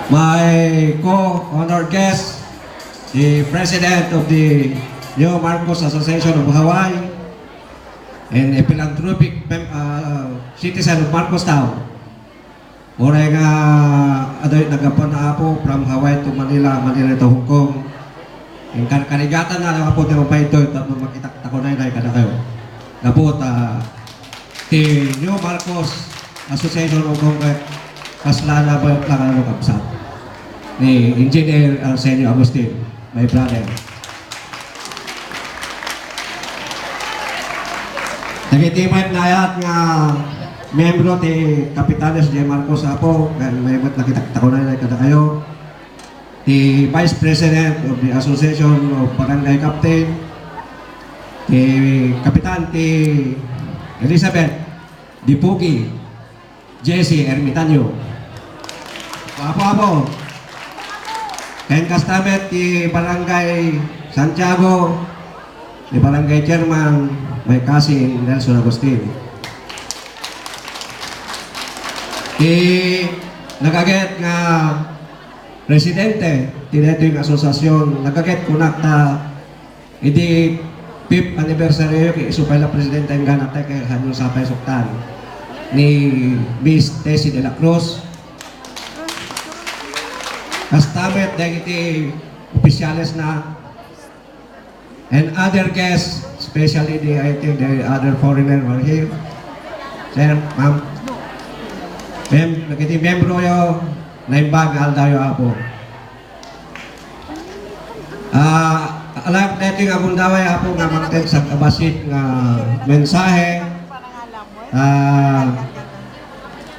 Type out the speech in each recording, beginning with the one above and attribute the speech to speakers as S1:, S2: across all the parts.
S1: My co-honored guest, the President of the New Marcos Association of Hawaii, and a philanthropic citizen of Marcostown. Oray nga adoy nagapon na ako from Hawaii to Manila, Manila to Hong Kong. Yung karigatan na lang po tayo pa ito, tapos makita ko na yun kada kayo. Napot, the New Marcos Association of Hong Kong, kaslana ba yung lang kapsat ni Engineer Arsenio Agustin, my brother. Nagitimat na yat nga membro ti Kapitanes J. Marcos Apo, kaya may nakita ko na kada kayo. The Vice President of the Association of Barangay Captain, the Kapitan ti Elizabeth Dipugi, Jesse Ermitanyo. Apo-apo. Kain kastamet ti Barangay Santiago, di Barangay Chairman, may kasing Nelson Agustin. Nagaget nga presidente ti dito yung asosasyon, nagaget kunak ta idi 5th anniversary kay isupay la presidente ang ganate kay Hanyo Sapay Suktan ni Miss Tessie de la Cruz. Kastamet dahil iti opisyales na and other guests, especially I think the other foreigner were here. Sir, ma'am. Nagiti membro yo, naimbag aldayo apo. Alam natin nga bundaway apo nga magten sa kabasit nga mensahe.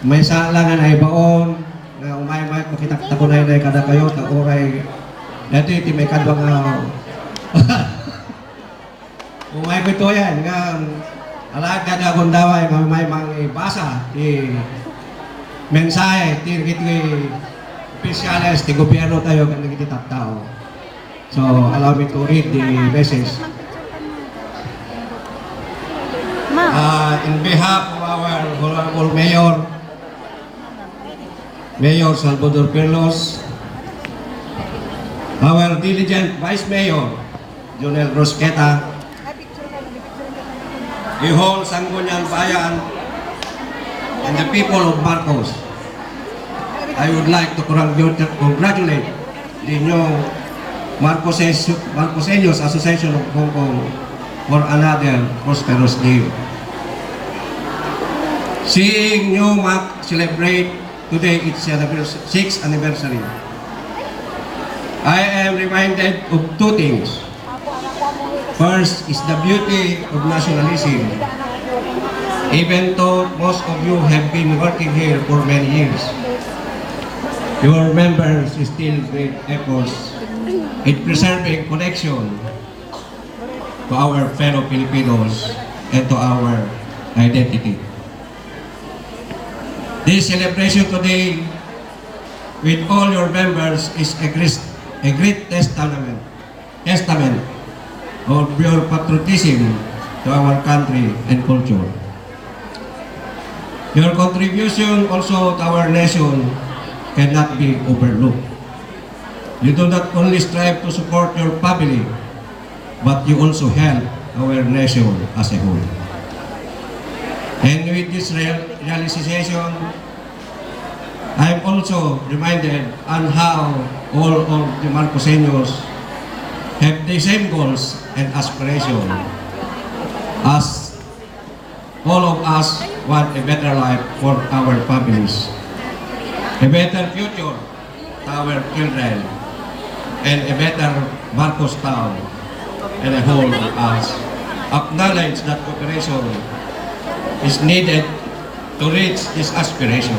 S1: May sala nga naibaon, nga umay-may makita ko na yun kada kayo, ta oray. Dito iti may kadwa nga umay ko ito yan, nga alag kada bundaway, may ibasa, mensahe, iti opisyales, ti gobyerno tayo, kung nagiti tao. So, allow me to read the message. In behalf of our Honorable Mayor Salvador Perlos, our diligent Vice Mayor, Jonel Rosqueta, the whole Sangguniang Bayan, and the people of Marcos, I would like to congratulate the new Marcoseños Association of Hong Kong for another prosperous day. Seeing New Mac celebrate today its 6th anniversary, I am reminded of two things. First is the beauty of nationalism. Even though most of you have been working here for many years, your members still make efforts in preserving connection to our fellow Filipinos and to our identity. This celebration today with all your members is a great testament of your patriotism to our country and culture. Your contribution also to our nation cannot be overlooked. You do not only strive to support your family, but you also help our nation as a whole. And with this realization, I am also reminded on how all of the Marcoseños have the same goals and aspirations as all of us want a better life for our families, a better future to our children, and a better Marcos town and a whole of us. Acknowledge that cooperation is needed to reach this aspiration.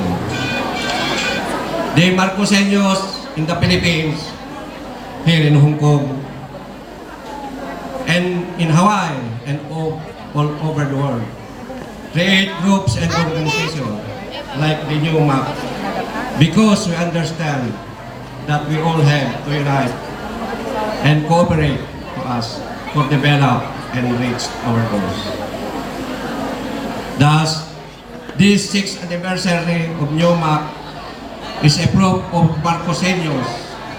S1: The Marcoseños in the Philippines, here in Hong Kong, and in Hawaii, and all over the world, create groups and organizations like the New Map because we understand that we all have to unite and cooperate to us for develop and reach our goals. Thus, This 6th anniversary of NUMAC is a proof of Marcoseños'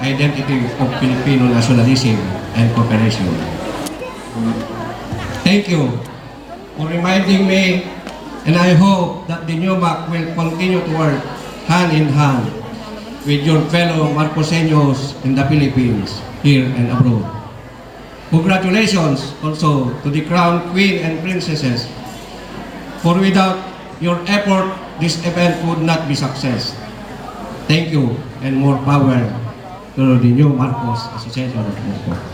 S1: identity of Filipino nationalism and cooperation. Thank you for reminding me, and I hope that the NUMAC will continue to work hand in hand with your fellow Marcoseños in the Philippines, here and abroad. Congratulations also to the Crown Queen and Princesses, for without your effort, this event would not be success. Thank you and more power to the new Marcos Association of Moscow.